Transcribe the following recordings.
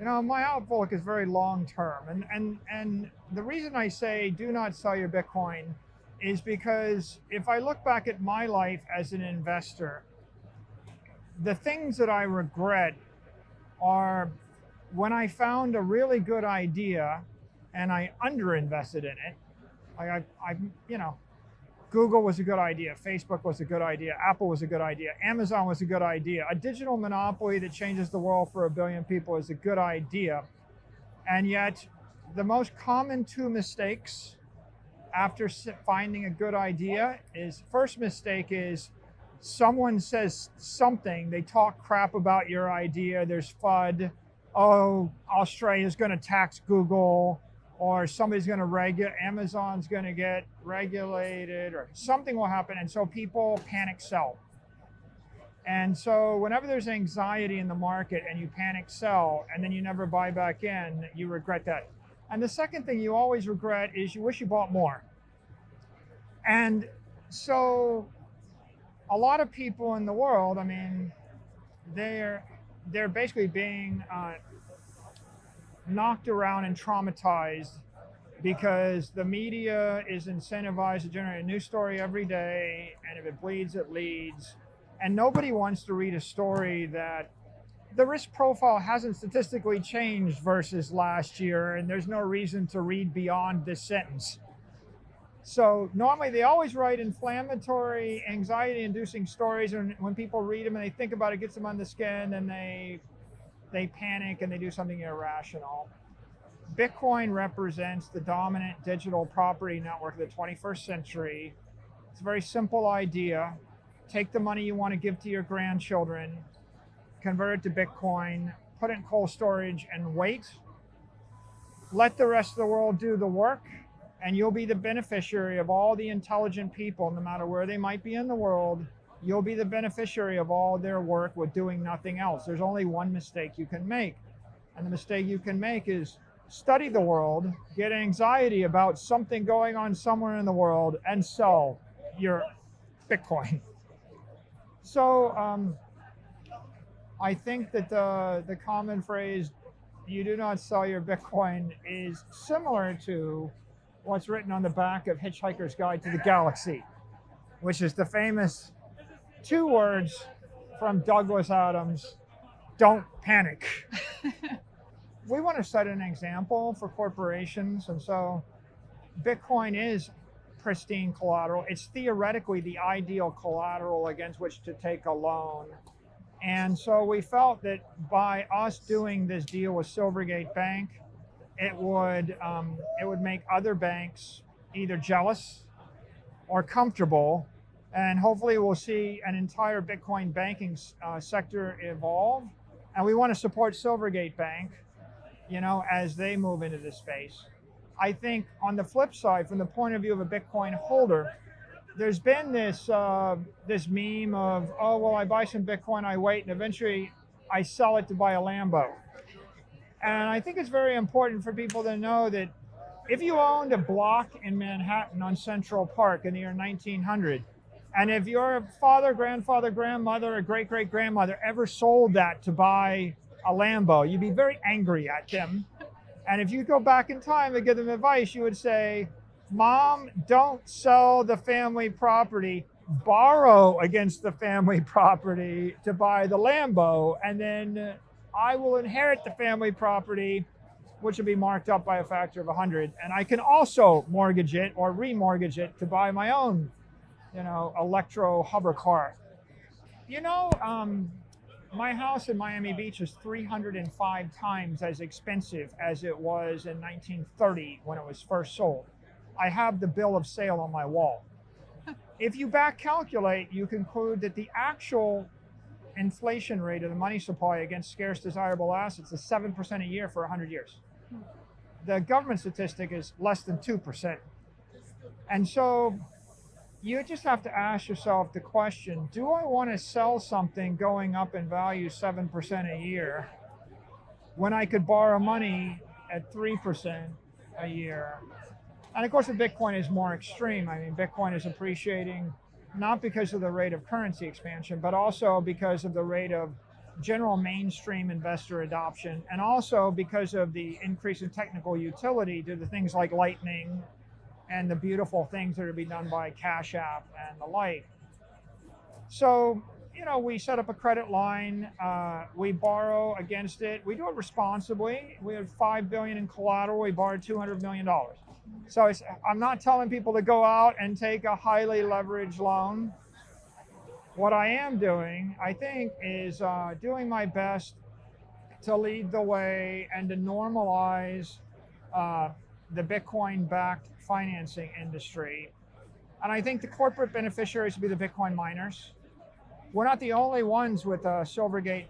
My outlook is very long term, and the reason I say do not sell your Bitcoin is because if I look back at my life as an investor, the things that I regret are when I found a really good idea and I underinvested in it. Like you know, Google was a good idea, Facebook was a good idea, Apple was a good idea, Amazon was a good idea. A digital monopoly that changes the world for a billion people is a good idea. And yet, the most common two mistakes after finding a good idea is first mistake is someone says something, they talk crap about your idea, there's FUD, oh, Australia's going to tax Google, or somebody's going to regulate, Amazon's going to get regulated, or something will happen. And so people panic sell. And so whenever there's anxiety in the market and you panic sell and then you never buy back in, you regret that. And the second thing you always regret is you wish you bought more. And so a lot of people in the world, I mean, they're basically being knocked around and traumatized because the media is incentivized to generate a new story every day, and if it bleeds, it leads. And nobody wants to read a story that the risk profile hasn't statistically changed versus last year, and there's no reason to read beyond this sentence. So normally they always write inflammatory, anxiety-inducing stories, and when people read them and they think about it, it gets them on the skin, and they panic and they do something irrational. Bitcoin represents the dominant digital property network of the 21st century. It's a very simple idea. Take the money you want to give to your grandchildren, convert it to Bitcoin, put it in cold storage, and wait. Let the rest of the world do the work, and you'll be the beneficiary of all the intelligent people, no matter where they might be in the world. You'll be the beneficiary of all their work with doing nothing else. There's only one mistake you can make. And the mistake you can make is study the world, get anxiety about something going on somewhere in the world, and sell your Bitcoin. So I think that the common phrase, you do not sell your Bitcoin, is similar to what's written on the back of Hitchhiker's Guide to the Galaxy, which is the famous two words from Douglas Adams: don't panic. We want to set an example for corporations, and so Bitcoin is pristine collateral. It's theoretically the ideal collateral against which to take a loan. And so we felt that by us doing this deal with Silvergate Bank, it would make other banks either jealous or comfortable, and hopefully we'll see an entire Bitcoin banking sector evolve. And we want to support Silvergate Bank, as they move into this space. I think on the flip side, from the point of view of a Bitcoin holder, there's been this this meme of, oh, well, I buy some Bitcoin, I wait, and eventually I sell it to buy a Lambo. And I think it's very important for people to know that if you owned a block in Manhattan on Central Park in the year 1900, and if your father, grandfather, grandmother, or great-great-grandmother ever sold that to buy a Lambo, you'd be very angry at them. And if you go back in time and give them advice, you would say, Mom, don't sell the family property, borrow against the family property to buy the Lambo, and then I will inherit the family property, which will be marked up by a factor of 100, and I can also mortgage it or remortgage it to buy my own, electro hover car. My house in Miami Beach is 305 times as expensive as it was in 1930 when it was first sold. I have the bill of sale on my wall. If you back calculate, you conclude that the actual inflation rate of the money supply against scarce desirable assets is 7% a year for 100 years. The government statistic is less than 2%. And so you just have to ask yourself the question, do I want to sell something going up in value 7% a year when I could borrow money at 3% a year? And of course, the Bitcoin is more extreme. I mean, Bitcoin is appreciating not because of the rate of currency expansion, but also because of the rate of general mainstream investor adoption, and also because of the increase in technical utility to the things like Lightning and the beautiful things that are being done by Cash App and the like. So, we set up a credit line, we borrow against it, we do it responsibly. We have $5 billion in collateral, we borrowed $200 million. So I'm not telling people to go out and take a highly leveraged loan. What I am doing, I think, is doing my best to lead the way and to normalize the Bitcoin-backed financing industry. And I think the corporate beneficiaries will be the Bitcoin miners. We're not the only ones with a Silvergate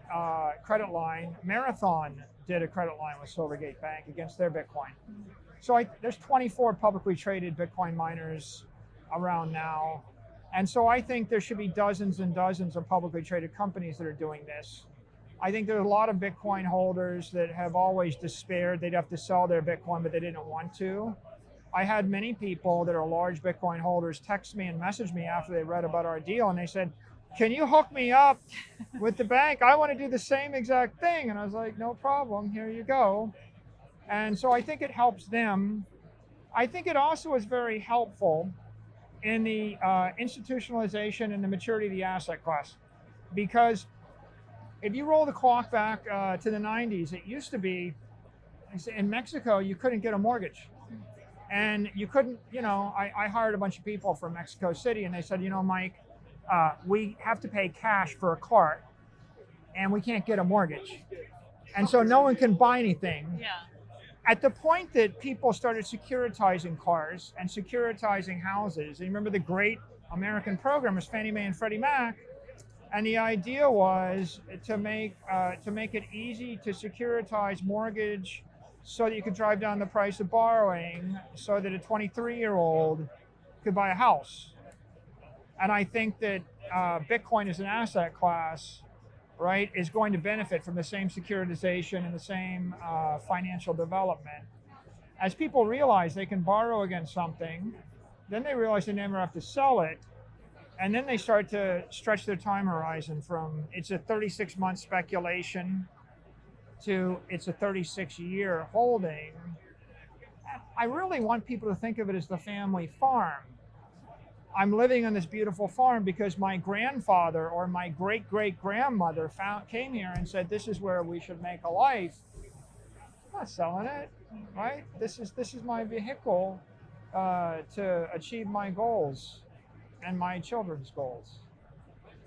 credit line. Marathon did a credit line with Silvergate Bank against their Bitcoin. So there's 24 publicly traded Bitcoin miners around now. And so I think there should be dozens and dozens of publicly traded companies that are doing this. I think there's a lot of Bitcoin holders that have always despaired they'd have to sell their Bitcoin, but they didn't want to. I had many people that are large Bitcoin holders text me and message me after they read about our deal, and they said, "Can you hook me up with the bank? I want to do the same exact thing." And I was like, "No problem, here you go." And so I think it helps them. I think it also is very helpful in the institutionalization and the maturity of the asset class. Because if you roll the clock back to the 90s, it used to be, in Mexico, you couldn't get a mortgage. And you couldn't, I hired a bunch of people from Mexico City, and they said, "Mike, we have to pay cash for a cart, and we can't get a mortgage. And so no one can buy anything." Yeah. At the point that people started securitizing cars and securitizing houses, and you remember the great American program was Fannie Mae and Freddie Mac, and the idea was to make it easy to securitize mortgage so that you could drive down the price of borrowing so that a 23-year-old could buy a house. And I think that Bitcoin as an asset class, right, is going to benefit from the same securitization and the same financial development. As people realize they can borrow against something, then they realize they never have to sell it, and then they start to stretch their time horizon from it's a 36-month speculation to it's a 36-year holding. I really want people to think of it as the family farm. I'm living on this beautiful farm because my grandfather or my great-great-grandmother came here and said, "This is where we should make a life." I'm not selling it, right? This is my vehicle to achieve my goals and my children's goals.